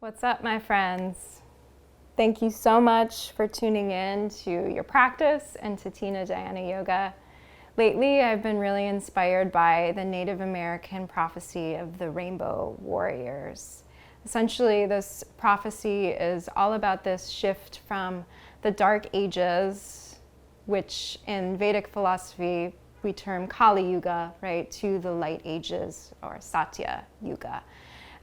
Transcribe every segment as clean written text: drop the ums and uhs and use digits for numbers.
What's up, my friends? Thank you so much for tuning in to your practice and to Tina Dhyana Yoga. Lately, I've been really inspired by the Native American prophecy of the Rainbow Warriors. Essentially, this prophecy is all about this shift from the Dark Ages, which in Vedic philosophy we term Kali Yuga, right, to the Light Ages or Satya Yuga.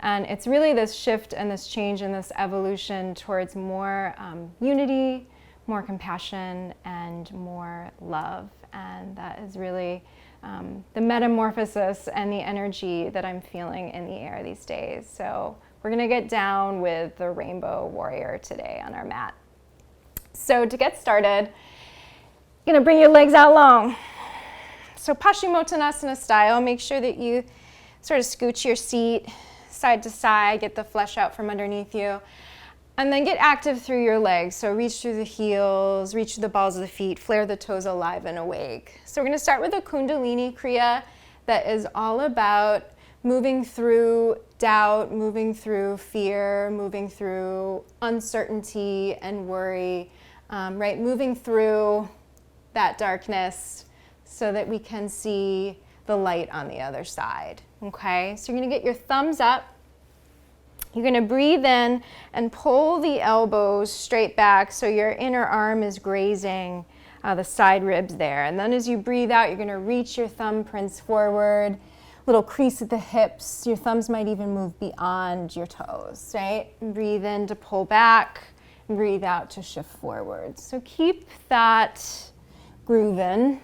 And it's really this shift and this change and this evolution towards more unity, more compassion, and more love. And that is really the metamorphosis and the energy that I'm feeling in the air these days. So we're gonna get down with the Rainbow Warrior today on our mat. So to get started, you're gonna bring your legs out long. So Paschimottanasana style, make sure that you sort of scooch your seat side to side, get the flesh out from underneath you, and then get active through your legs. So reach through the heels, reach through the balls of the feet, flare the toes alive and awake. So we're gonna start with a Kundalini kriya that is all about moving through doubt, moving through fear, moving through uncertainty and worry, right? Moving through that darkness so that we can see the light on the other side, okay? So you're gonna get your thumbs up. You're gonna breathe in and pull the elbows straight back so your inner arm is grazing the side ribs there. And then as you breathe out, you're gonna reach your thumbprints forward, little crease at the hips. Your thumbs might even move beyond your toes, right? Breathe in to pull back, breathe out to shift forward. So keep that grooving.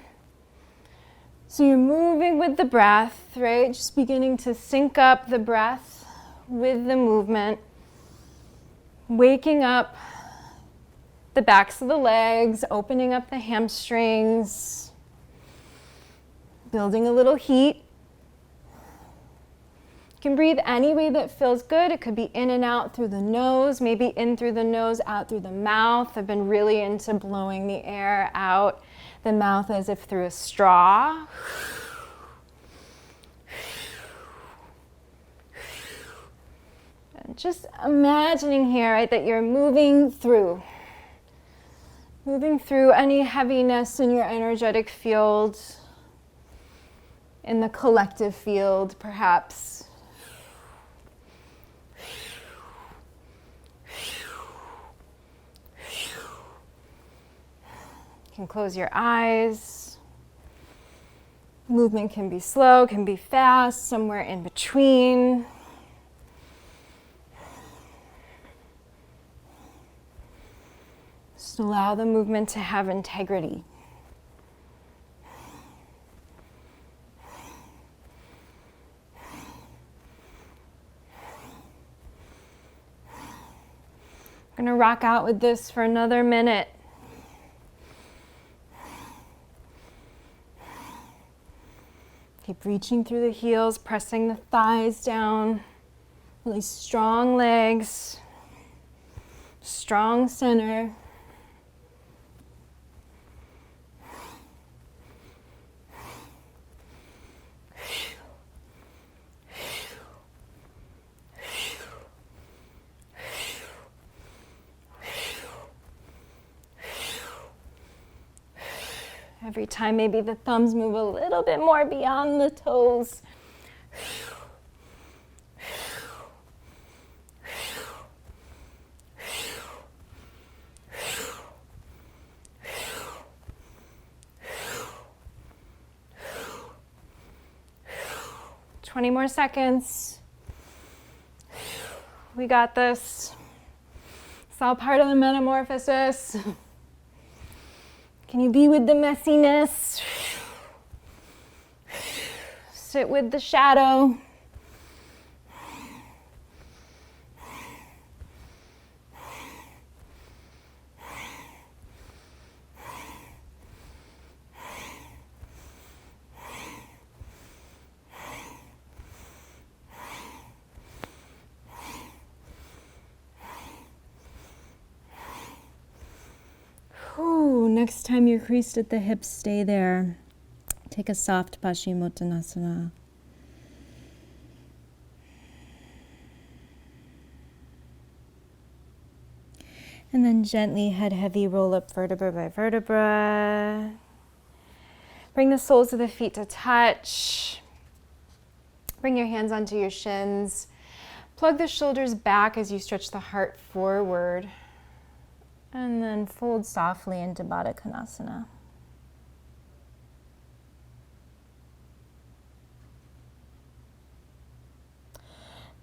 So you're moving with the breath, right? Just beginning to sync up the breath with the movement. Waking up the backs of the legs, opening up the hamstrings, building a little heat. You can breathe any way that feels good. It could be in and out through the nose, maybe in through the nose, out through the mouth. I've been really into blowing the air out the mouth as if through a straw. And just imagining here, right, that you're moving through any heaviness in your energetic field, in the collective field, perhaps. You can close your eyes. Movement can be slow, can be fast, somewhere in between. Just allow the movement to have integrity. I'm going to rock out with this for another minute. Keep reaching through the heels, pressing the thighs down. Really strong legs, strong center. Every time maybe the thumbs move a little bit more beyond the toes. Twenty more seconds. We got this. It's all part of the metamorphosis. Can you be with the messiness? Sit with the shadow. Next time you're creased at the hips, stay there. Take a soft Paschimottanasana. And then gently, head heavy, roll up vertebra by vertebra. Bring the soles of the feet to touch. Bring your hands onto your shins. Plug the shoulders back as you stretch the heart forward. And then fold softly into Baddha Konasana.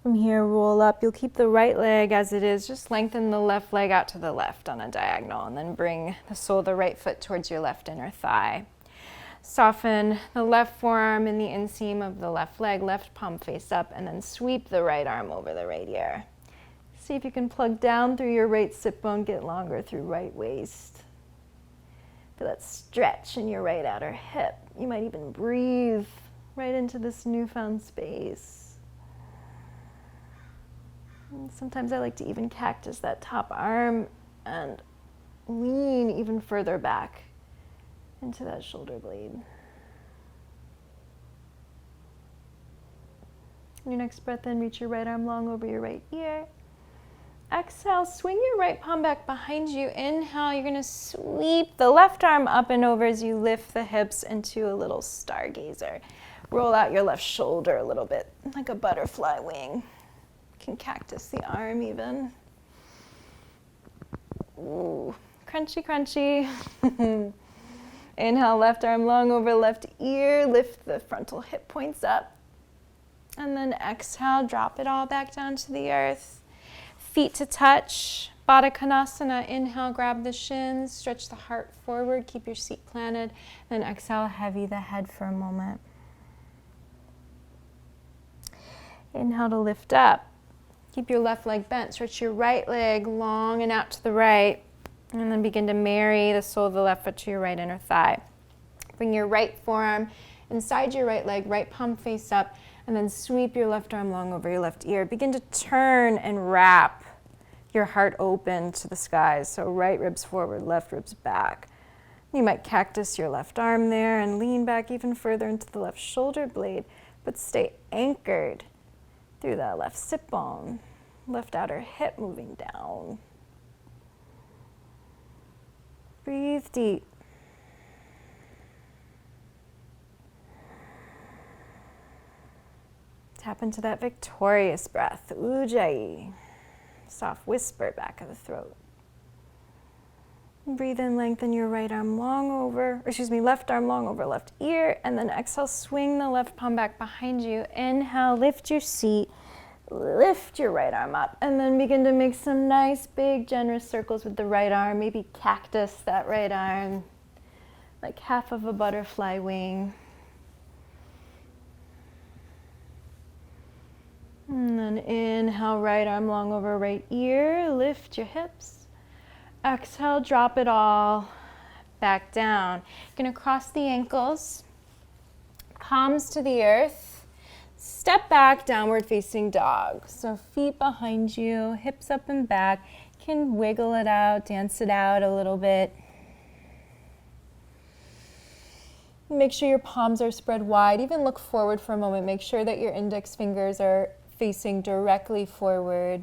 From here, roll up. You'll keep the right leg as it is. Just lengthen the left leg out to the left on a diagonal, and then bring the sole of the right foot towards your left inner thigh. Soften the left forearm in the inseam of the left leg, left palm face up, and then sweep the right arm over the right ear. See if you can plug down through your right sit bone, get longer through right waist. Feel that stretch in your right outer hip. You might even breathe right into this newfound space. Sometimes I like to even cactus that top arm and lean even further back into that shoulder blade. Your next breath in, reach your right arm long over your right ear. Exhale, swing your right palm back behind you. Inhale, you're gonna sweep the left arm up and over as you lift the hips into a little stargazer. Roll out your left shoulder a little bit, like a butterfly wing. Can cactus the arm even. Ooh, crunchy, crunchy. Inhale, left arm long over left ear. Lift the frontal hip points up. And then exhale, drop it all back down to the earth. Feet to touch. Baddha Konasana. Inhale, grab the shins. Stretch the heart forward. Keep your seat planted. Then exhale, heavy the head for a moment. Inhale to lift up. Keep your left leg bent. Stretch your right leg long and out to the right. And then begin to marry the sole of the left foot to your right inner thigh. Bring your right forearm inside your right leg, right palm face up, and then sweep your left arm long over your left ear. Begin to turn and wrap your heart open to the skies. So right ribs forward, left ribs back. You might cactus your left arm there and lean back even further into the left shoulder blade, but stay anchored through that left sit bone, left outer hip moving down. Breathe deep. Tap into that victorious breath, Ujjayi. Soft whisper back of the throat. Breathe in, lengthen your right arm left arm long over left ear, and then exhale, swing the left palm back behind you. Inhale, lift your seat, lift your right arm up, and then begin to make some nice, big, generous circles with the right arm. Maybe cactus that right arm, like half of a butterfly wing. And then inhale, right arm long over right ear, lift your hips. Exhale, drop it all back down. You're gonna cross the ankles, palms to the earth. Step back, downward facing dog. So feet behind you, hips up and back. You can wiggle it out, dance it out a little bit. Make sure your palms are spread wide. Even look forward for a moment. Make sure that your index fingers are facing directly forward.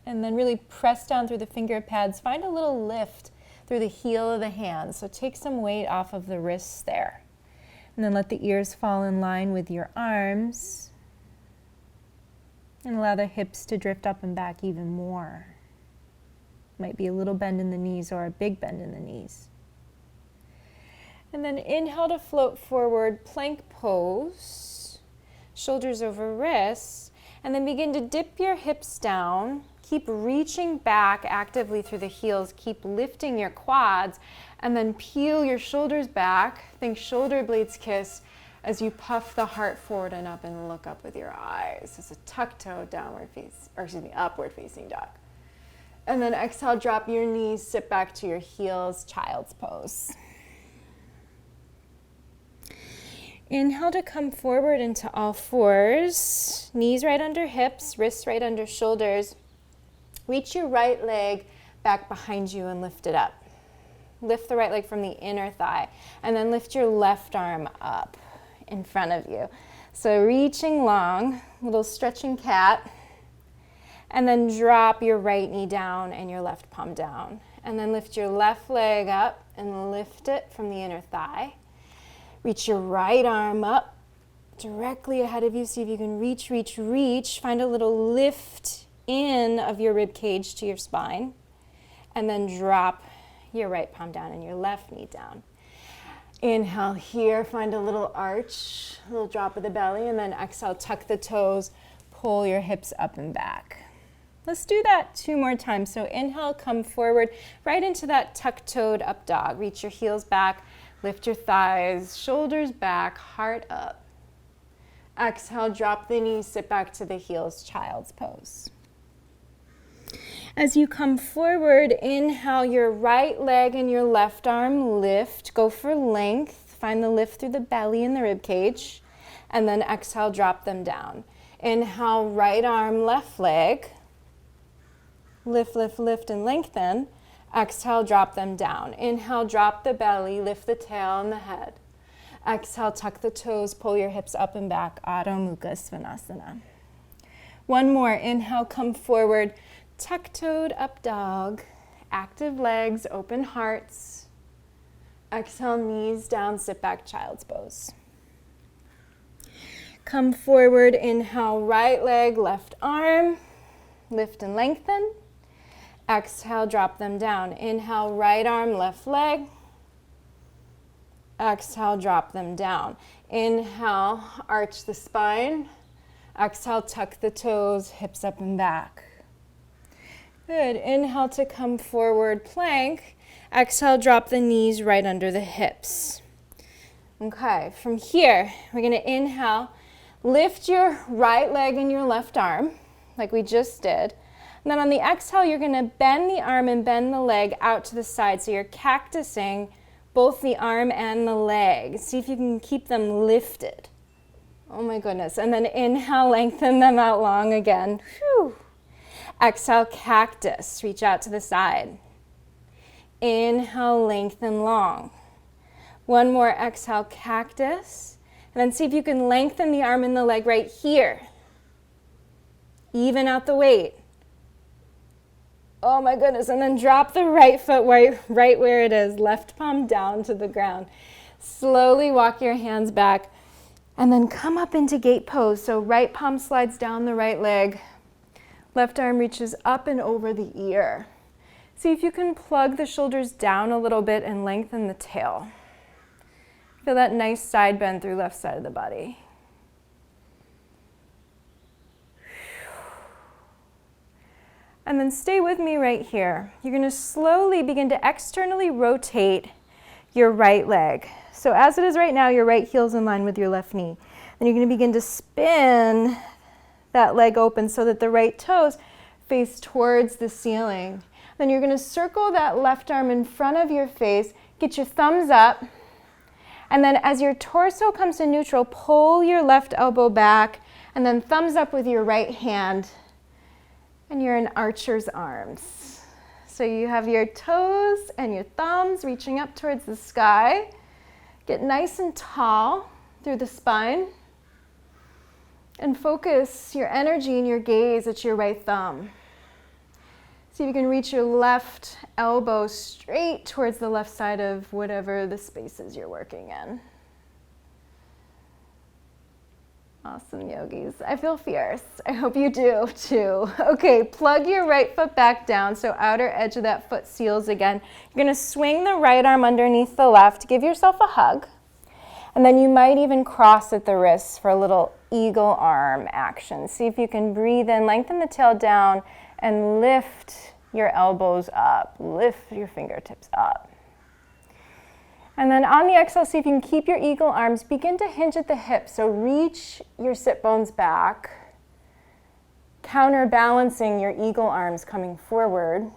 And then really press down through the finger pads. Find a little lift through the heel of the hands. So take some weight off of the wrists there. And then let the ears fall in line with your arms. And allow the hips to drift up and back even more. Might be a little bend in the knees or a big bend in the knees. And then inhale to float forward, plank pose. Shoulders over wrists. And then begin to dip your hips down. Keep reaching back actively through the heels. Keep lifting your quads. And then peel your shoulders back. Think shoulder blades kiss as you puff the heart forward and up and look up with your eyes. It's a tuck toe upward facing dog. And then exhale, drop your knees, sit back to your heels, child's pose. Inhale to come forward into all fours. Knees right under hips, wrists right under shoulders. Reach your right leg back behind you and lift it up. Lift the right leg from the inner thigh, and then lift your left arm up in front of you. So reaching long, little stretching cat. And then drop your right knee down and your left palm down. And then lift your left leg up and lift it from the inner thigh. Reach your right arm up directly ahead of you. See if you can reach, reach, reach. Find a little lift in of your rib cage to your spine. And then drop your right palm down and your left knee down. Inhale here, find a little arch, a little drop of the belly, and then exhale, tuck the toes, pull your hips up and back. Let's do that 2 more times. So inhale, come forward, right into that tuck-toed up dog. Reach your heels back, lift your thighs, shoulders back, heart up. Exhale, drop the knees, sit back to the heels, child's pose. As you come forward, inhale your right leg and your left arm, lift, go for length, find the lift through the belly and the rib cage, and then exhale, drop them down. Inhale, right arm, left leg, lift, lift, lift, and lengthen. Exhale, drop them down. Inhale, drop the belly, lift the tail and the head. Exhale, tuck the toes, pull your hips up and back, Adho Mukha Svanasana. One more, inhale, come forward, tuck-toed up dog, active legs, open hearts. Exhale, knees down, sit back, child's pose. Come forward, inhale, right leg, left arm, lift and lengthen. Exhale, drop them down. Inhale, right arm, left leg. Exhale, drop them down. Inhale, arch the spine. Exhale, tuck the toes, hips up and back. Good. Inhale to come forward, plank. Exhale, drop the knees right under the hips. Okay, from here, we're going to inhale, lift your right leg and your left arm, like we just did. And then on the exhale, you're going to bend the arm and bend the leg out to the side. So you're cactusing both the arm and the leg. See if you can keep them lifted. Oh my goodness. And then inhale, lengthen them out long again. Whew. Exhale, cactus. Reach out to the side. Inhale, lengthen long. One more, exhale, cactus. And then see if you can lengthen the arm and the leg right here. Even out the weight. Oh my goodness, and then drop the right foot right where it is, left palm down to the ground. Slowly walk your hands back and then come up into gate pose. So right palm slides down the right leg, left arm reaches up and over the ear. See if you can plug the shoulders down a little bit and lengthen the tail. Feel that nice side bend through left side of the body. And then stay with me right here. You're going to slowly begin to externally rotate your right leg. So as it is right now, your right heel's in line with your left knee. Then you're going to begin to spin that leg open so that the right toes face towards the ceiling. Then you're going to circle that left arm in front of your face, get your thumbs up, and then as your torso comes to neutral, pull your left elbow back, and then thumbs up with your right hand. And you're in archer's arms. So you have your toes and your thumbs reaching up towards the sky. Get nice and tall through the spine. And focus your energy and your gaze at your right thumb. See if you can reach your left elbow straight towards the left side of whatever the spaces you're working in. Awesome, yogis. I feel fierce. I hope you do too. Okay, plug your right foot back down so outer edge of that foot seals again. You're going to swing the right arm underneath the left. Give yourself a hug. And then you might even cross at the wrists for a little eagle arm action. See if you can breathe in, lengthen the tail down, and lift your elbows up. Lift your fingertips up. And then on the exhale, see if you can keep your eagle arms. Begin to hinge at the hips. So reach your sit bones back, counterbalancing your eagle arms coming forward.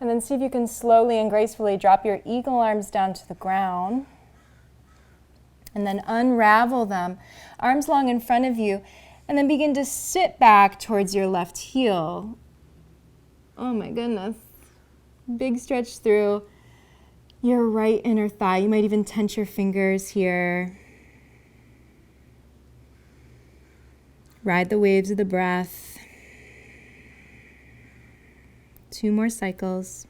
And then see if you can slowly and gracefully drop your eagle arms down to the ground. And then unravel them, arms long in front of you. And then begin to sit back towards your left heel. Oh my goodness. Big stretch through your right inner thigh. You might even tense your fingers here. Ride the waves of the breath. 2 more cycles.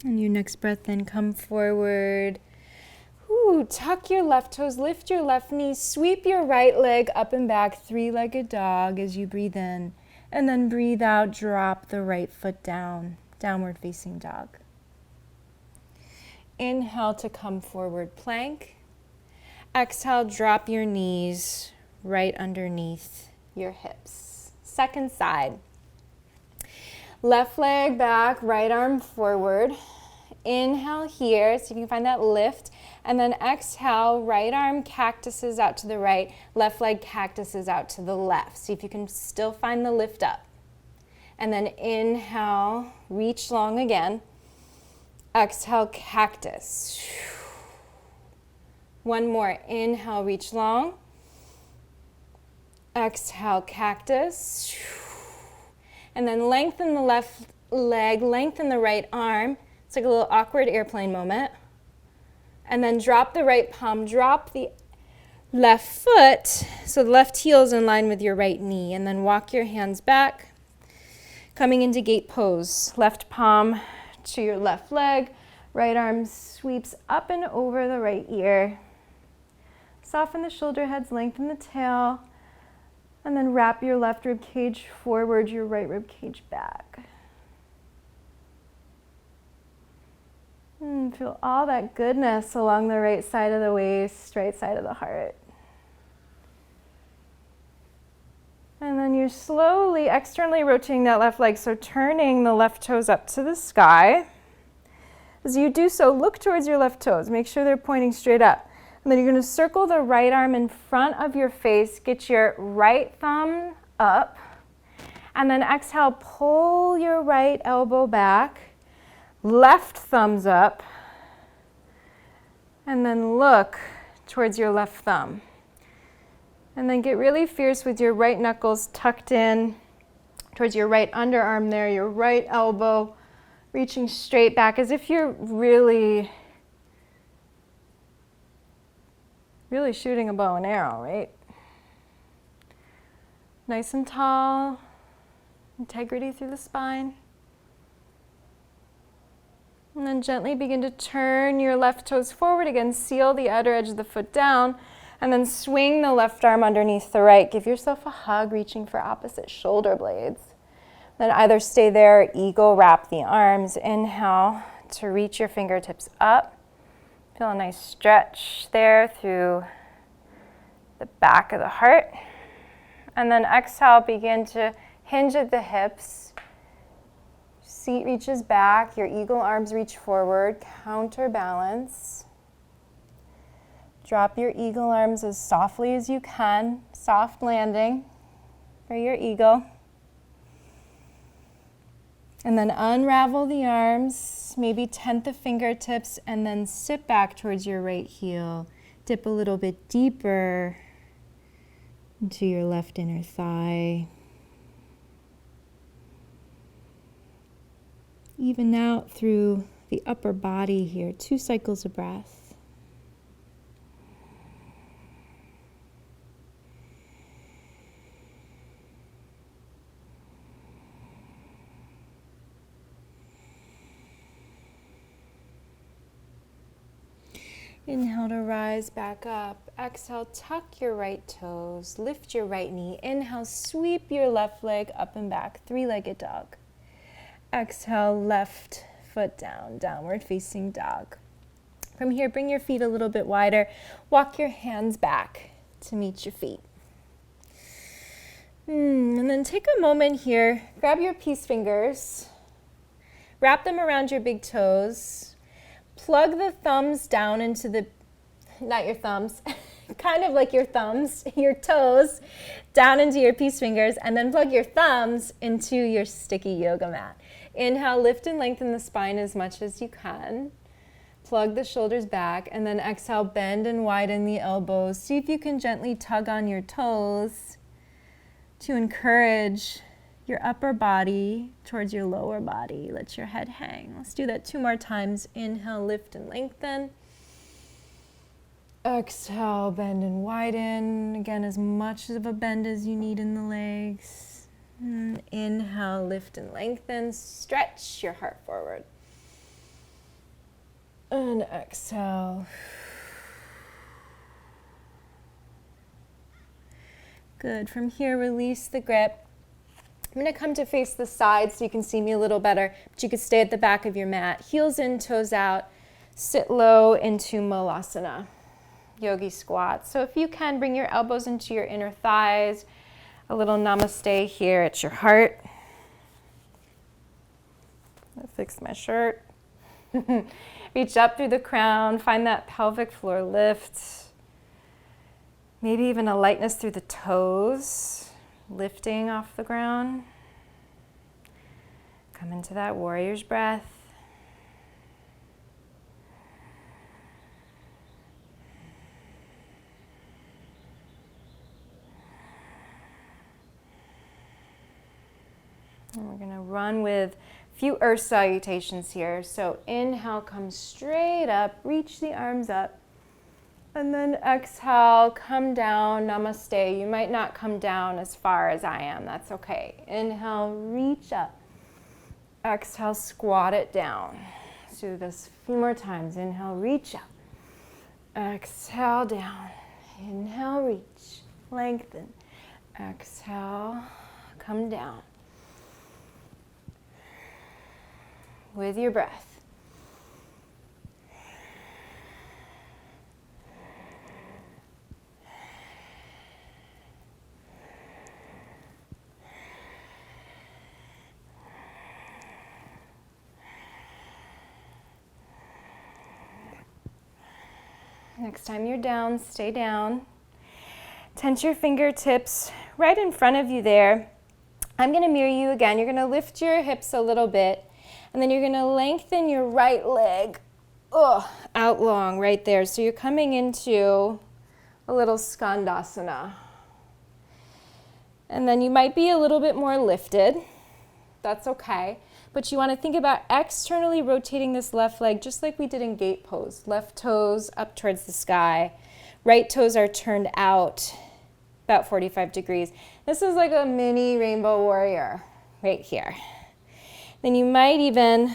And your next breath, then come forward. Ooh, tuck your left toes, lift your left knee, sweep your right leg up and back, 3-legged dog as you breathe in. And then breathe out, drop the right foot down, downward facing dog. Inhale to come forward, plank. Exhale, drop your knees right underneath your hips. Second side. Left leg back, right arm forward. Inhale here, so you can find that lift. And then exhale, right arm cactuses out to the right, left leg cactuses out to the left. See if you can still find the lift up. And then inhale, reach long again. Exhale, cactus. One more, inhale, reach long. Exhale, cactus. And then lengthen the left leg, lengthen the right arm. It's like a little awkward airplane moment. And then drop the right palm, drop the left foot, so the left heel is in line with your right knee. And then walk your hands back, coming into gate pose. Left palm to your left leg, right arm sweeps up and over the right ear. Soften the shoulder heads, lengthen the tail. And then wrap your left rib cage forward, your right rib cage back. Feel all that goodness along the right side of the waist, right side of the heart. And then you're slowly externally rotating that left leg, so turning the left toes up to the sky. As you do so, look towards your left toes. Make sure they're pointing straight up. And then you're going to circle the right arm in front of your face. Get your right thumb up. And then exhale, pull your right elbow back. Left thumbs up. And then look towards your left thumb. And then get really fierce with your right knuckles tucked in towards your right underarm there, your right elbow reaching straight back as if you're really shooting a bow and arrow, right? Nice and tall, integrity through the spine. And then gently begin to turn your left toes forward again, seal the outer edge of the foot down, and then swing the left arm underneath the right. Give yourself a hug, reaching for opposite shoulder blades. Then either stay there or eagle wrap the arms. Inhale to reach your fingertips up. Feel a nice stretch there through the back of the heart. And then exhale, begin to hinge at the hips. Seat reaches back, your eagle arms reach forward, counterbalance. Drop your eagle arms as softly as you can, soft landing for your eagle. And then unravel the arms, maybe tent the fingertips, and then sit back towards your right heel. Dip a little bit deeper into your left inner thigh. Even out through the upper body here, 2 cycles of breath. Inhale to rise back up. Exhale, tuck your right toes, lift your right knee. Inhale, sweep your left leg up and back, 3-legged dog. Exhale, left foot down, downward facing dog. From here, bring your feet a little bit wider. Walk your hands back to meet your feet. And then take a moment here, grab your peace fingers, wrap them around your big toes. Plug the thumbs down into the, not your thumbs, kind of like your thumbs, your toes down into your peace fingers, and then plug your thumbs into your sticky yoga mat. Inhale, lift and lengthen the spine as much as you can. Plug the shoulders back, and then exhale, bend and widen the elbows. See if you can gently tug on your toes to encourage your upper body towards your lower body. Let your head hang. Let's do that 2 more times. Inhale, lift and lengthen. Exhale, bend and widen. Again, as much of a bend as you need in the legs. Inhale, lift and lengthen. Stretch your heart forward. And exhale. Good. From here, release the grip. I'm going to come to face the side so you can see me a little better, but you could stay at the back of your mat. Heels in, toes out. Sit low into Malasana, yogi squat. So if you can, bring your elbows into your inner thighs. A little namaste here at your heart. I'll fix my shirt. Reach up through the crown. Find that pelvic floor lift. Maybe even a lightness through the toes, lifting off the ground. Come into that warrior's breath. And we're going to run with a few earth salutations here. So inhale, come straight up, reach the arms up. And then exhale, come down, namaste. You might not come down as far as I am, that's okay. Inhale, reach up. Exhale, squat it down. Let's do this a few more times. Inhale, reach up. Exhale, down. Inhale, reach, lengthen. Exhale, come down. With your breath. Next time you're down, stay down. Tense your fingertips right in front of you there. I'm going to mirror you again. You're going to lift your hips a little bit, and then you're going to lengthen your right leg out long right there. So you're coming into a little Skandasana. And then you might be a little bit more lifted. That's okay. But you want to think about externally rotating this left leg just like we did in gate pose. Left toes up towards the sky. Right toes are turned out about 45 degrees. This is like a mini rainbow warrior right here. Then you might even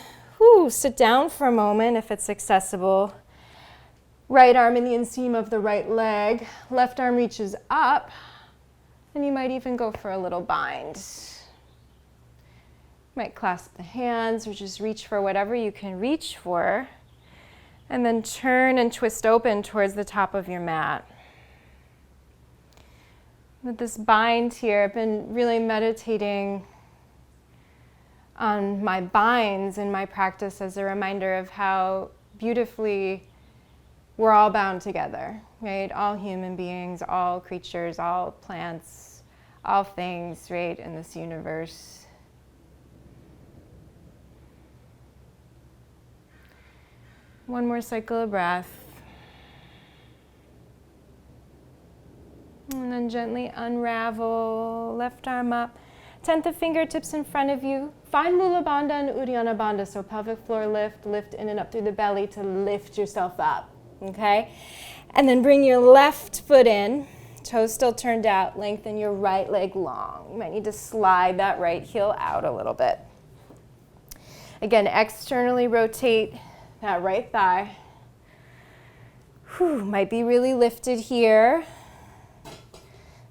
sit down for a moment if it's accessible. Right arm in the inseam of the right leg. Left arm reaches up. And you might even go for a little bind. Might clasp the hands or just reach for whatever you can reach for. And then turn and twist open towards the top of your mat. With this bind here, I've been really meditating on my binds in my practice as a reminder of how beautifully we're all bound together, right? All human beings, all creatures, all plants, all things, right, in this universe. One more cycle of breath. And then gently unravel, left arm up. Tent the fingertips in front of you. Find Mula Bandha and Uddiyana Bandha, so pelvic floor lift, lift in and up through the belly to lift yourself up, okay? And then bring your left foot in, toes still turned out, lengthen your right leg long. You might need to slide that right heel out a little bit. Again, externally rotate that right thigh. Might be really lifted here.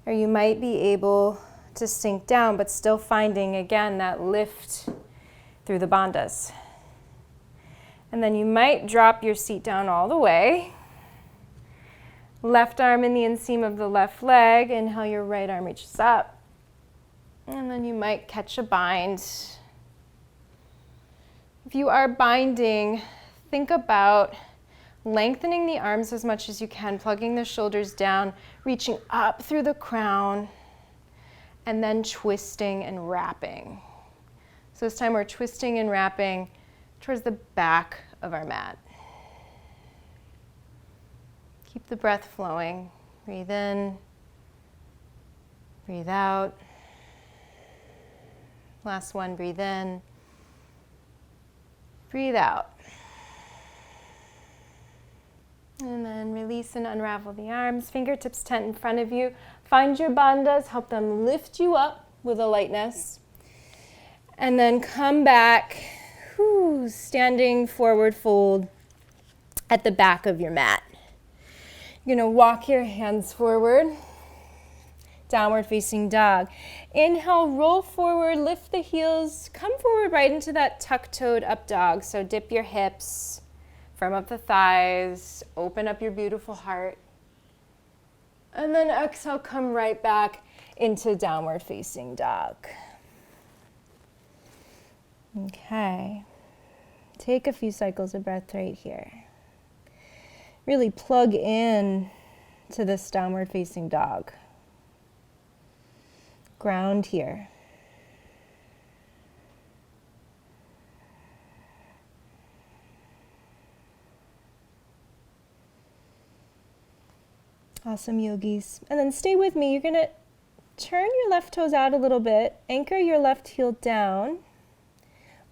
Or you might be able to sink down, but still finding, again, that lift through the bandhas. And then you might drop your seat down all the way. Left arm in the inseam of the left leg. Inhale, your right arm reaches up. And then you might catch a bind. If you are binding, think about lengthening the arms as much as you can, plugging the shoulders down, reaching up through the crown, and then twisting and wrapping. So this time we're twisting and wrapping towards the back of our mat. Keep the breath flowing. Breathe in, breathe out. Last one, breathe in. Breathe out. And then release and unravel the arms, fingertips tent in front of you. Find your bandhas, help them lift you up with a lightness. And then come back, standing forward fold at the back of your mat. You're gonna walk your hands forward, downward facing dog. Inhale, roll forward, lift the heels, come forward right into that tuck-toed up dog. So dip your hips, firm up the thighs, open up your beautiful heart. And then exhale, come right back into downward facing dog. Okay. Take a few cycles of breath right here. Really plug in to this downward facing dog. Ground here. Awesome, yogis. And then stay with me. You're going to turn your left toes out a little bit, anchor your left heel down,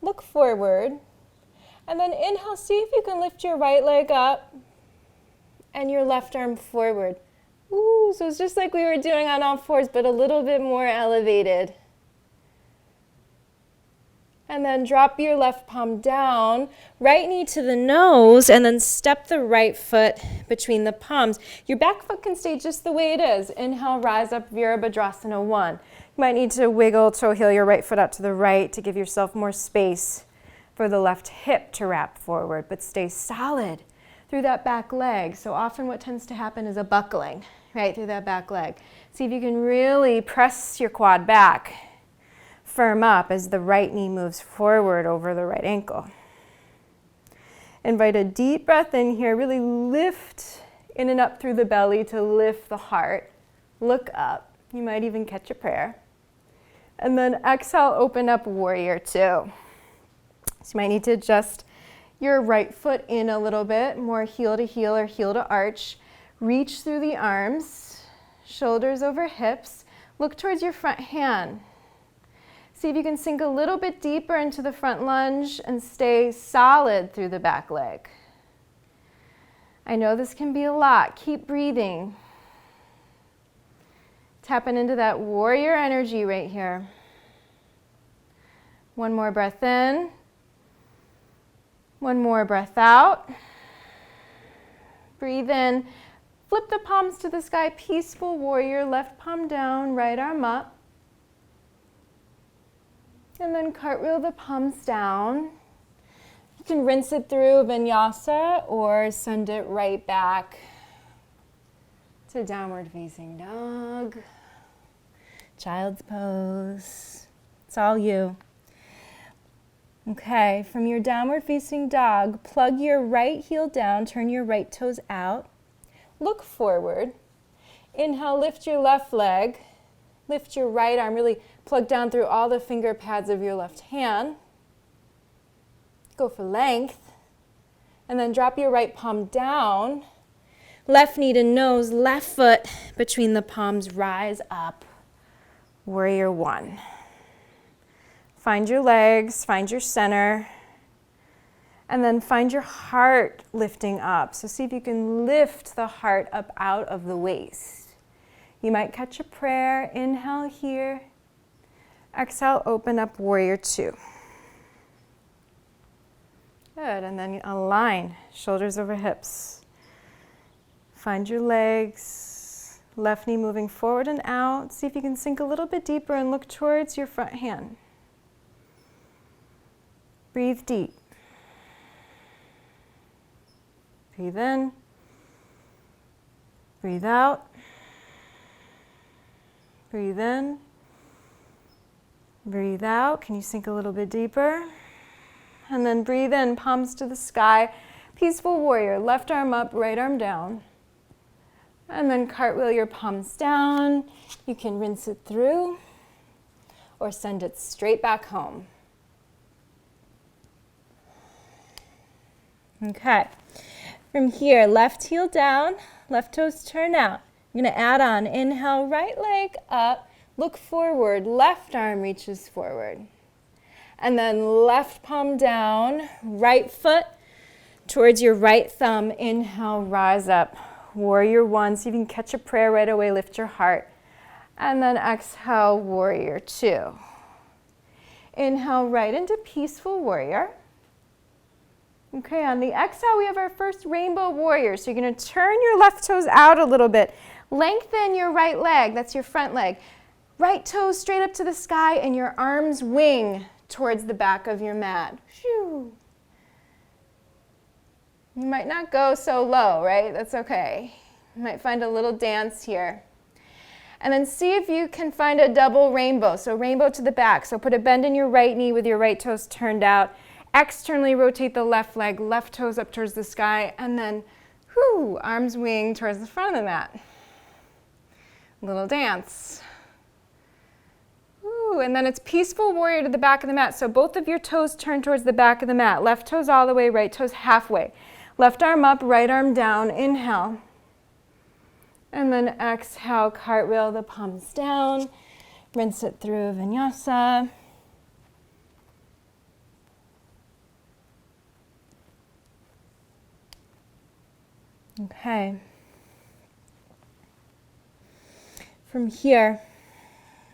look forward, and then inhale, see if you can lift your right leg up and your left arm forward. Ooh, so it's just like we were doing on all fours, but a little bit more elevated. And then drop your left palm down, right knee to the nose, and then step the right foot between the palms. Your back foot can stay just the way it is. Inhale, rise up, Virabhadrasana 1. You might need to wiggle, toe heel your right foot out to the right to give yourself more space for the left hip to wrap forward, but stay solid through that back leg. So often what tends to happen is a buckling, right, through that back leg. See if you can really press your quad back. Firm up as the right knee moves forward over the right ankle. Invite a deep breath in here. Really lift in and up through the belly to lift the heart. Look up. You might even catch a prayer. And then exhale, open up, warrior 2. So you might need to adjust your right foot in a little bit, more heel to heel or heel to arch. Reach through the arms, shoulders over hips. Look towards your front hand. See if you can sink a little bit deeper into the front lunge and stay solid through the back leg. I know this can be a lot. Keep breathing. Tapping into that warrior energy right here. One more breath in. One more breath out. Breathe in. Flip the palms to the sky. Peaceful warrior. Left palm down, right arm up. And then cartwheel the palms down. You can rinse it through vinyasa or send it right back to downward facing dog, child's pose. It's all you. Okay, from your downward facing dog, plug your right heel down, turn your right toes out, look forward. Inhale, lift your left leg, lift your right arm, really plug down through all the finger pads of your left hand. Go for length. And then drop your right palm down. Left knee to nose, left foot between the palms, rise up. Warrior 1. Find your legs, find your center. And then find your heart lifting up. So see if you can lift the heart up out of the waist. You might catch a prayer. Inhale here. Exhale, open up, warrior 2. Good, and then align, shoulders over hips. Find your legs, left knee moving forward and out. See if you can sink a little bit deeper and look towards your front hand. Breathe deep. Breathe in. Breathe out. Breathe in. Breathe out. Can you sink a little bit deeper? And then breathe in, palms to the sky. Peaceful warrior, left arm up, right arm down. And then cartwheel your palms down. You can rinse it through or send it straight back home. Okay. From here, left heel down, left toes turn out. I'm going to add on, inhale, right leg up, look forward, left arm reaches forward. And then left palm down, right foot towards your right thumb. Inhale, rise up. Warrior one. See if you can catch a prayer right away. Lift your heart. And then exhale, warrior two. Inhale right into peaceful warrior. Okay, on the exhale, we have our first rainbow warrior. So you're going to turn your left toes out a little bit. Lengthen your right leg. That's your front leg. Right toes straight up to the sky and your arms wing towards the back of your mat. Shoo. You might not go so low, right? That's okay. You might find a little dance here. And then see if you can find a double rainbow. So rainbow to the back. So put a bend in your right knee with your right toes turned out. Externally rotate the left leg, left toes up towards the sky, and then arms wing towards the front of the mat. Little dance. And then it's peaceful warrior to the back of the mat. So both of your toes turn towards the back of the mat. Left toes all the way, right toes halfway. Left arm up, right arm down. Inhale. And then exhale, cartwheel the palms down. Rinse it through vinyasa. Okay. From here,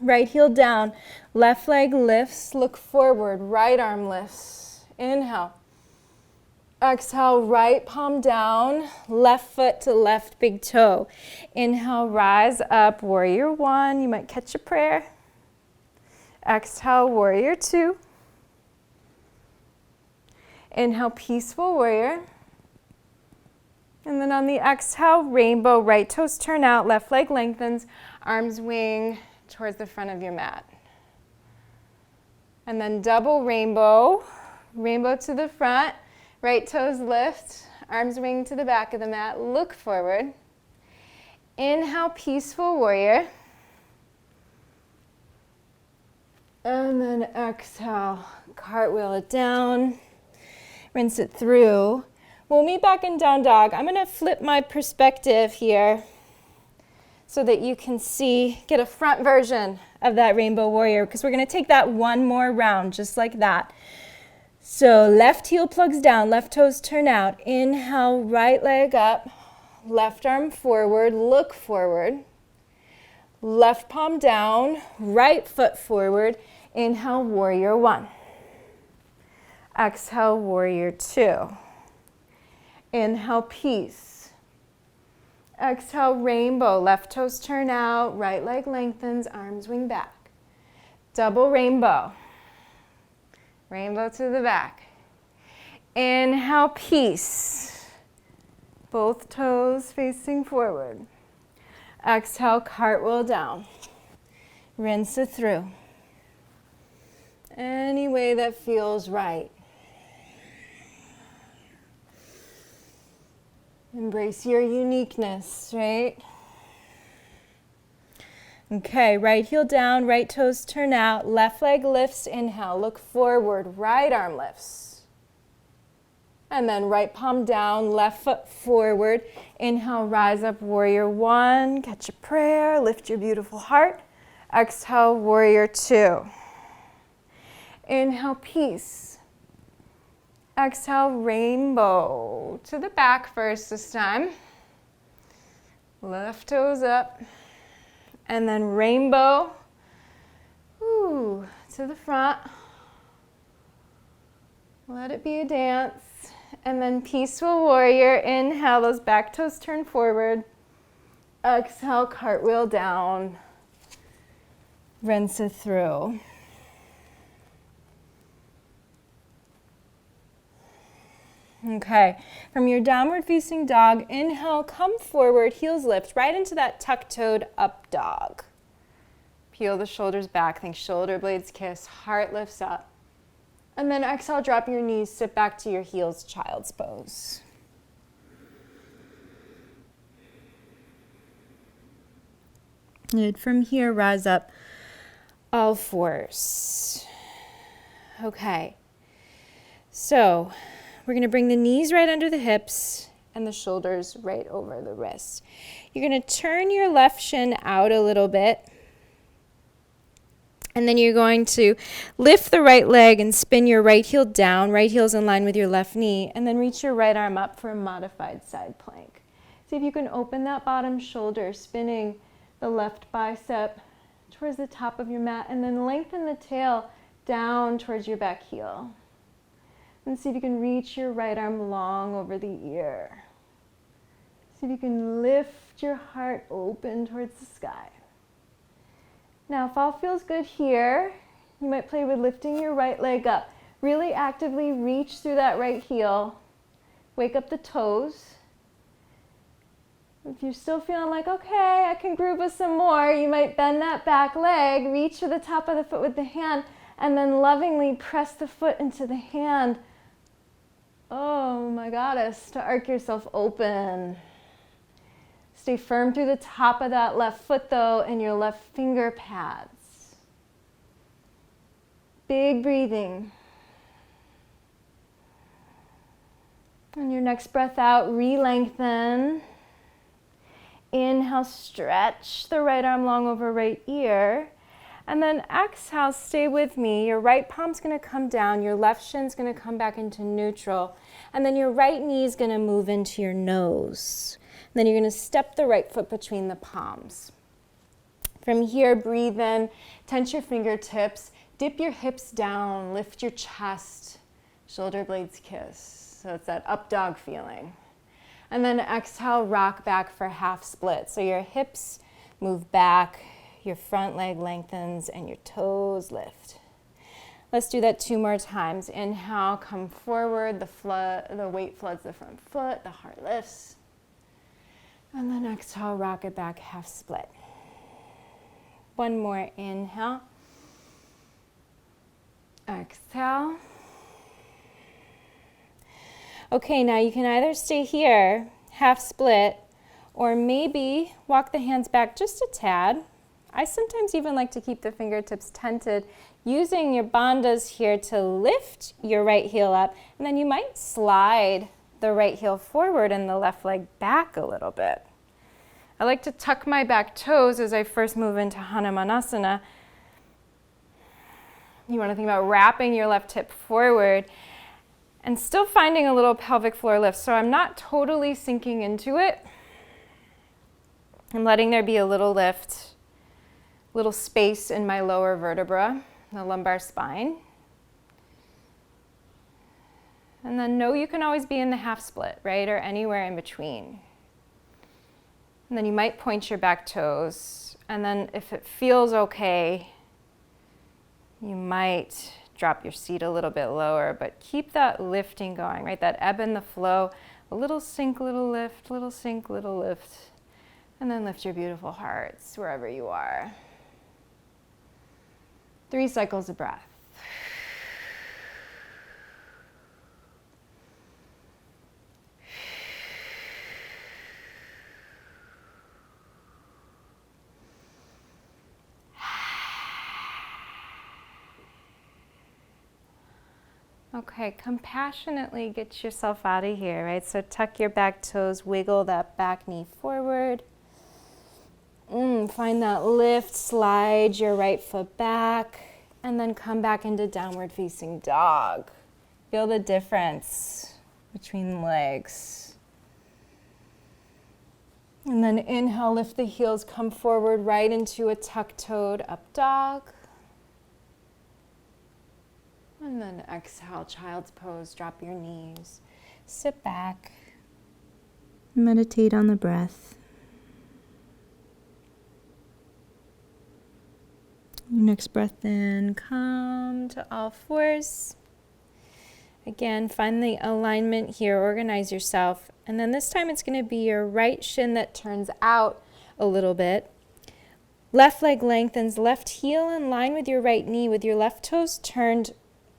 right heel down, left leg lifts, look forward, right arm lifts. Inhale. Exhale, right palm down, left foot to left big toe. Inhale, rise up, warrior one. You might catch a prayer. Exhale, warrior two. Inhale, peaceful warrior. And then on the exhale, rainbow, right toes turn out, left leg lengthens, arms wing towards the front of your mat. And then double rainbow, rainbow to the front, right toes lift, arms wing to the back of the mat, look forward. Inhale, peaceful warrior. And then exhale, cartwheel it down, rinse it through. We'll meet back in down dog. I'm going to flip my perspective here so that you can see, get a front version of that rainbow warrior, because we're going to take that one more round just like that. So left heel plugs down, left toes turn out. Inhale, right leg up, left arm forward, look forward. Left palm down, right foot forward. Inhale, warrior one. Exhale, warrior two. Inhale, peace. Exhale, rainbow. Left toes turn out, right leg lengthens, arms wing back. Double rainbow. Rainbow to the back. Inhale, peace. Both toes facing forward. Exhale, cartwheel down. Rinse it through. Any way that feels right. Embrace your uniqueness, right? Okay, right heel down, right toes turn out, left leg lifts, inhale, look forward, right arm lifts. And then right palm down, left foot forward. Inhale, rise up, warrior one, catch a prayer, lift your beautiful heart. Exhale, warrior two. Inhale, peace. Exhale, rainbow to the back first this time. Left toes up. And then rainbow to the front. Let it be a dance. And then peaceful warrior. Inhale, those back toes turn forward. Exhale, cartwheel down. Rinse it through. Okay, from your downward facing dog, inhale, come forward, heels lift, right into that tuck-toed up dog. Peel the shoulders back, think shoulder blades kiss, heart lifts up. And then exhale, drop your knees, sit back to your heels, child's pose. And from here, rise up, all fours. Okay, so we're going to bring the knees right under the hips and the shoulders right over the wrists. You're going to turn your left shin out a little bit. And then you're going to lift the right leg and spin your right heel down. Right heel's in line with your left knee. And then reach your right arm up for a modified side plank. See if you can open that bottom shoulder, spinning the left bicep towards the top of your mat. And then lengthen the tail down towards your back heel. And see if you can reach your right arm long over the ear. See if you can lift your heart open towards the sky. Now, if all feels good here, you might play with lifting your right leg up. Really actively reach through that right heel. Wake up the toes. If you're still feeling like, okay, I can groove with some more, you might bend that back leg, reach for the top of the foot with the hand, and then lovingly press the foot into the hand. Oh my goddess, to arc yourself open. Stay firm through the top of that left foot though and your left finger pads. Big breathing. On your next breath out, re-lengthen. Inhale, stretch the right arm long over right ear. And then exhale, stay with me. Your right palm's gonna come down, your left shin's gonna come back into neutral, and then your right knee is gonna move into your nose. Then you're going to step the right foot between the palms. From here, breathe in, tense your fingertips, dip your hips down, lift your chest, shoulder blades kiss. So it's that up dog feeling. And then exhale, rock back for half split. So your hips move back, your front leg lengthens, and your toes lift. Let's do that 2 more times. Inhale, come forward, the weight floods the front foot, the heart lifts. And then exhale, rock it back, half split. 1 more, inhale. Exhale. Okay, now you can either stay here, half split, or maybe walk the hands back just a tad. I sometimes even like to keep the fingertips tented, using your bandhas here to lift your right heel up, and then you might slide the right heel forward and the left leg back a little bit. I like to tuck my back toes as I first move into Hanumanasana. You want to think about wrapping your left hip forward and still finding a little pelvic floor lift. So I'm not totally sinking into it. I'm letting there be a little lift, little space in my lower vertebra, the lumbar spine. And then know you can always be in the half split, right? Or anywhere in between. And then you might point your back toes. And then if it feels okay, you might drop your seat a little bit lower, but keep that lifting going, right? That ebb and the flow, a little sink, little lift, little sink, little lift. And then lift your beautiful hearts wherever you are. 3 cycles of breath. Okay, compassionately get yourself out of here, right? So tuck your back toes, wiggle that back knee forward. Find that lift, slide your right foot back, and then come back into downward facing dog. Feel the difference between the legs. And then inhale, lift the heels, come forward right into a tuck-toed up dog. And then exhale, child's pose, drop your knees, sit back, meditate on the breath. Next breath in, come to all fours. Again, find the alignment here, organize yourself. And then this time it's going to be your right shin that turns out a little bit. Left leg lengthens, left heel in line with your right knee, with your left toes turned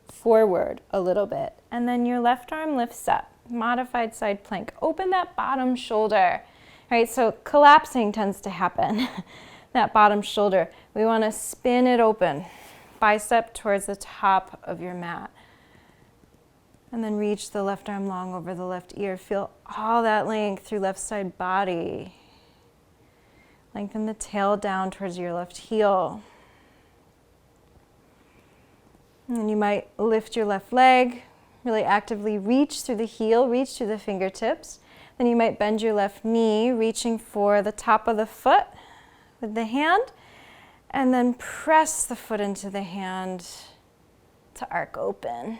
forward a little bit, and then your left arm lifts up, modified side plank. Open that bottom shoulder, right? So collapsing tends to happen, that bottom shoulder. We want to spin it open, bicep towards the top of your mat, and then reach the left arm long over the left ear. Feel all that length through left side body. Lengthen the tail down towards your left heel. And then you might lift your left leg, really actively reach through the heel, reach through the fingertips. Then you might bend your left knee, reaching for the top of the foot with the hand, and then press the foot into the hand to arc open.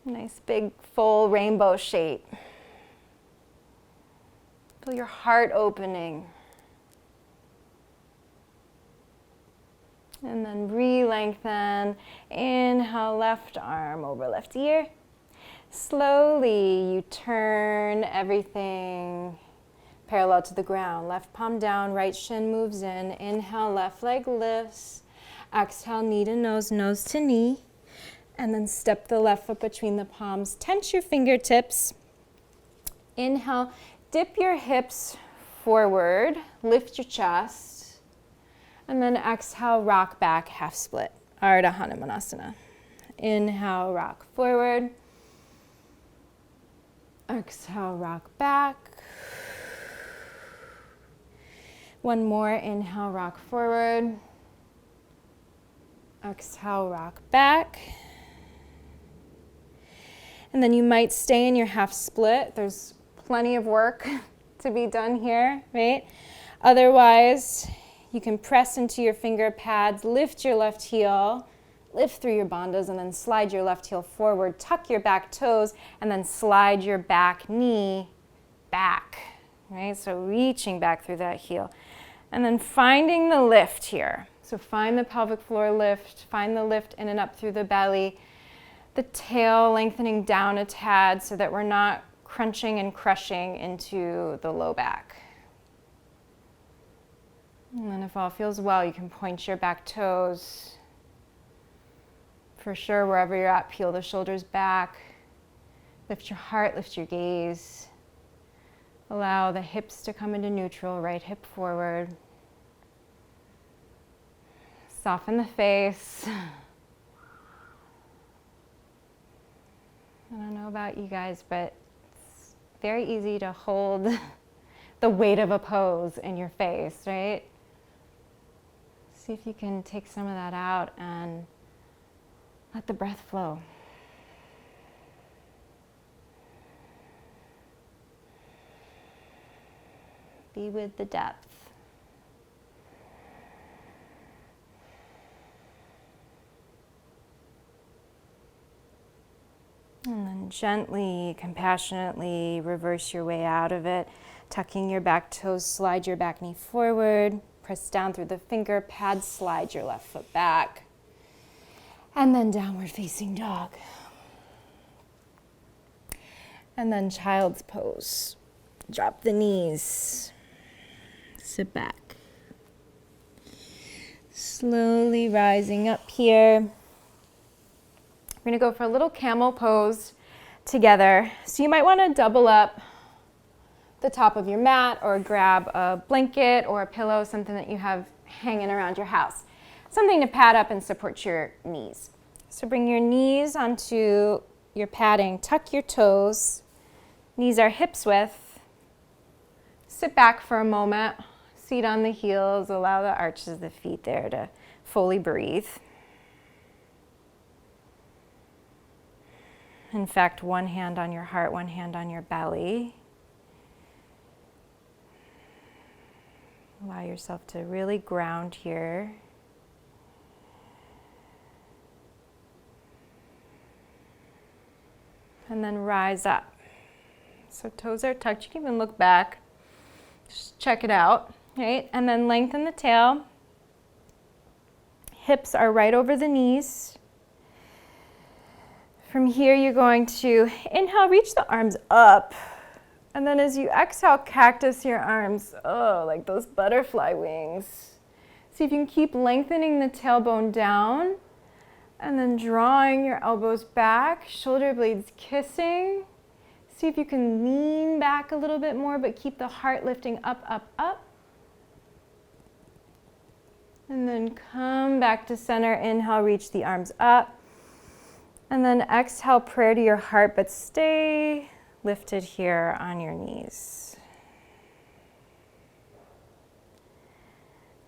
Nice big full rainbow shape. Feel your heart opening. And then re-lengthen. Inhale, left arm over left ear. Slowly you turn everything parallel to the ground. Left palm down, right shin moves in. Inhale, left leg lifts. Exhale, knee to nose, nose to knee. And then step the left foot between the palms. Tense your fingertips. Inhale, dip your hips forward. Lift your chest. And then exhale, rock back, half split, Ardha Hanumanasana. Inhale, rock forward. Exhale, rock back. One more, inhale, rock forward. Exhale, rock back. And then you might stay in your half split. There's plenty of work to be done here, right? Otherwise, you can press into your finger pads, lift your left heel, lift through your bandhas, and then slide your left heel forward, tuck your back toes, and then slide your back knee back, right? So reaching back through that heel. And then finding the lift here. So find the pelvic floor lift, find the lift in and up through the belly, the tail lengthening down a tad so that we're not crunching and crushing into the low back. And then if all feels well, you can point your back toes. For sure, wherever you're at, peel the shoulders back. Lift your heart, lift your gaze. Allow the hips to come into neutral, right hip forward. Soften the face. I don't know about you guys, but it's very easy to hold the weight of a pose in your face, right? See if you can take some of that out and let the breath flow. Be with the depth. And then gently, compassionately reverse your way out of it. Tucking your back toes, slide your back knee forward. Press down through the finger pads, slide your left foot back. And then downward facing dog. And then child's pose. Drop the knees. Sit back. Slowly rising up here. We're going to go for a little camel pose together. So you might want to double up the top of your mat or grab a blanket or a pillow, something that you have hanging around your house. Something to pad up and support your knees. So bring your knees onto your padding, tuck your toes, knees are hips width. Sit back for a moment, seat on the heels, allow the arches of the feet there to fully breathe. In fact, one hand on your heart, one hand on your belly. Allow yourself to really ground here. And then rise up. So toes are tucked. You can even look back. Just check it out, right? And then lengthen the tail. Hips are right over the knees. From here, you're going to inhale, reach the arms up. And then as you exhale, cactus your arms, like those butterfly wings. See if you can keep lengthening the tailbone down and then drawing your elbows back, shoulder blades kissing. See if you can lean back a little bit more, but keep the heart lifting up, up, up. And then come back to center. Inhale, reach the arms up. And then exhale, prayer to your heart, but stay lifted here on your knees.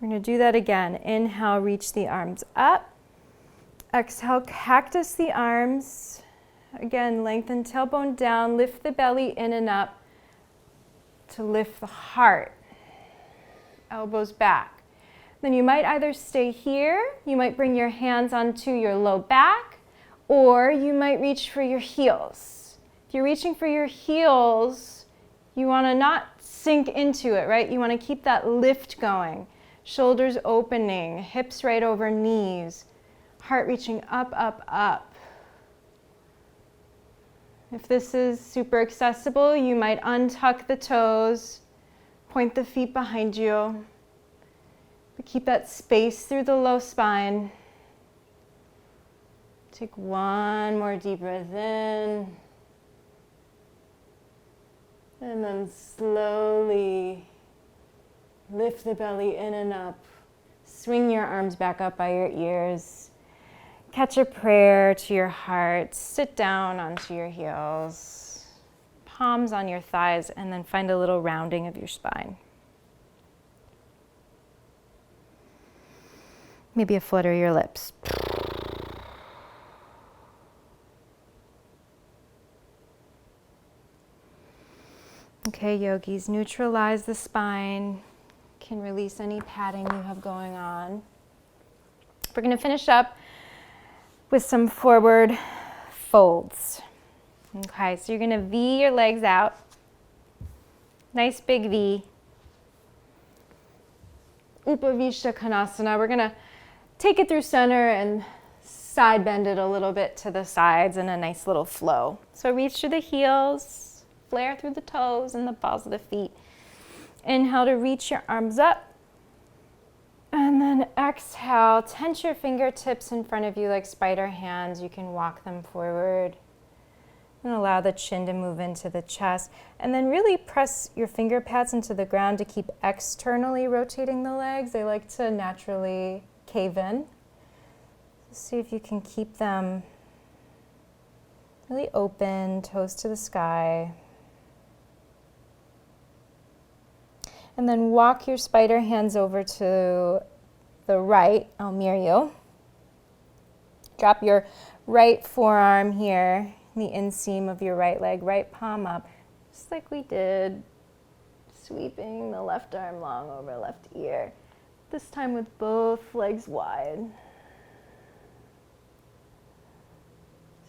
We're going to do that again. Inhale, reach the arms up. Exhale, cactus the arms. Again, lengthen tailbone down, lift the belly in and up to lift the heart. Elbows back. Then you might either stay here, you might bring your hands onto your low back, or you might reach for your heels. If you're reaching for your heels, you want to not sink into it, right? You want to keep that lift going. Shoulders opening, hips right over knees, heart reaching up, up, up. If this is super accessible, you might untuck the toes, point the feet behind you, but keep that space through the low spine. Take one more deep breath in, and then slowly lift the belly in and up. Swing your arms back up by your ears. Catch a prayer to your heart. Sit down onto your heels. Palms on your thighs, and then find a little rounding of your spine. Maybe a flutter of your lips. Okay, yogis, neutralize the spine. Can release any padding you have going on. We're going to finish up with some forward folds. Okay, so you're going to V your legs out. Nice big V. Upavishta Konasana. We're going to take it through center and side bend it a little bit to the sides in a nice little flow. So reach through the heels, flare through the toes and the balls of the feet. Inhale to reach your arms up. And then exhale, tense your fingertips in front of you like spider hands. You can walk them forward. And allow the chin to move into the chest. And then really press your finger pads into the ground to keep externally rotating the legs. They like to naturally cave in. See if you can keep them really open, toes to the sky. And then walk your spider hands over to the right. I'll mirror you. Drop your right forearm here, the inseam of your right leg, right palm up, just like we did, sweeping the left arm long over left ear. This time with both legs wide.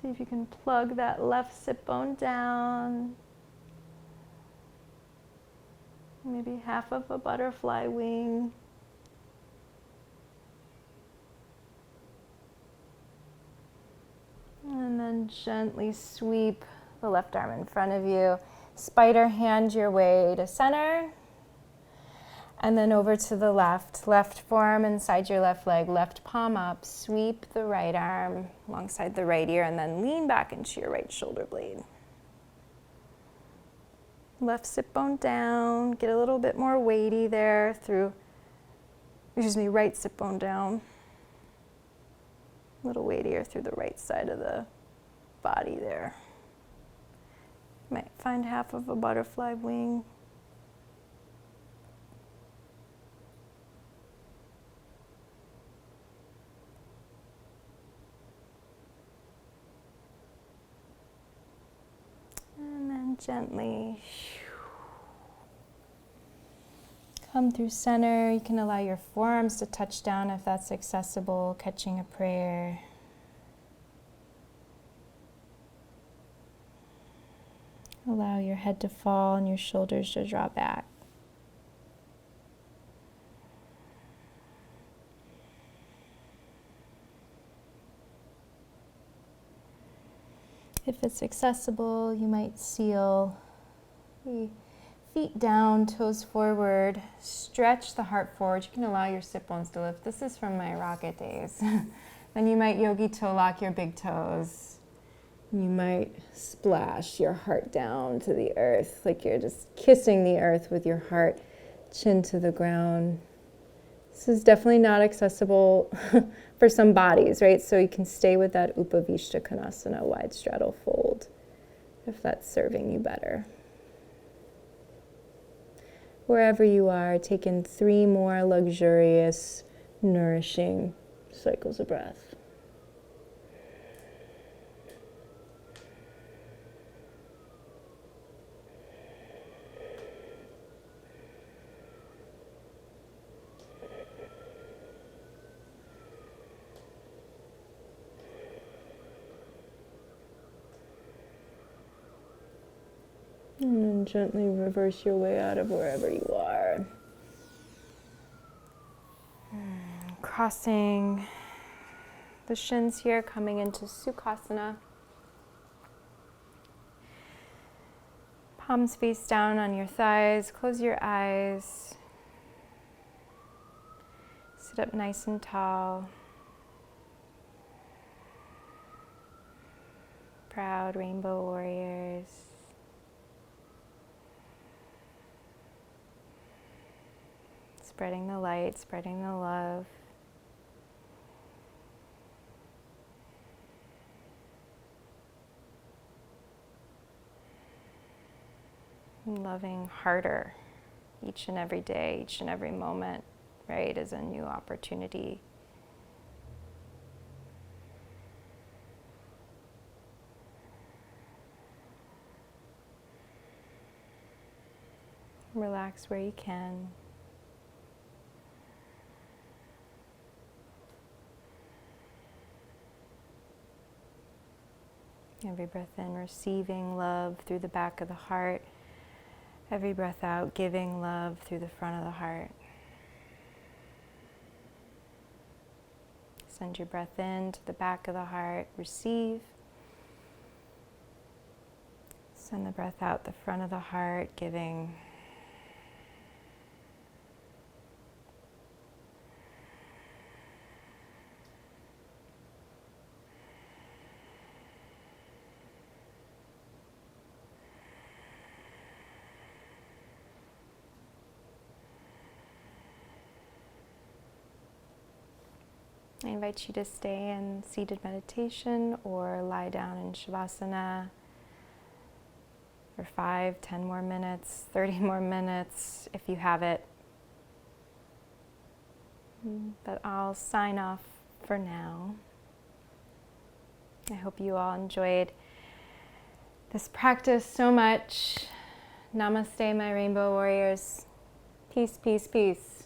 See if you can plug that left sit bone down. Maybe half of a butterfly wing. And then gently sweep the left arm in front of you. Spider hand your way to center. And then over to the left. Left forearm inside your left leg, left palm up. Sweep the right arm alongside the right ear and then lean back into your right shoulder blade. Left sit bone down, get a little bit more weighty there right sit bone down. A little weightier through the right side of the body there. Might find half of a butterfly wing. And then gently come through center. You can allow your forearms to touch down if that's accessible, catching a prayer. Allow your head to fall and your shoulders to draw back. If it's accessible, you might seal the feet down, toes forward, stretch the heart forward. You can allow your sit bones to lift. This is from my rocket days. Then you might yogi toe lock your big toes. You might splash your heart down to the earth, like you're just kissing the earth with your heart, chin to the ground. This is definitely not accessible for some bodies, right? So you can stay with that Upavishta Konasana, wide straddle fold, if that's serving you better. wherever you are, take in 3 more luxurious, nourishing cycles of breath. And then gently reverse your way out of wherever you are. Crossing the shins here, coming into Sukhasana. Palms face down on your thighs. Close your eyes. Sit up nice and tall. Proud rainbow warriors. Spreading the light, spreading the love. And loving harder each and every day, each and every moment, right, is a new opportunity. Relax where you can. Every breath in, receiving love through the back of the heart. Every breath out, giving love through the front of the heart. Send your breath in to the back of the heart, receive. Send the breath out the front of the heart, giving. I invite you to stay in seated meditation or lie down in Shavasana for 5, 10 more minutes, 30 more minutes if you have it. But I'll sign off for now. I hope you all enjoyed this practice so much. Namaste, my rainbow warriors. Peace, peace, peace.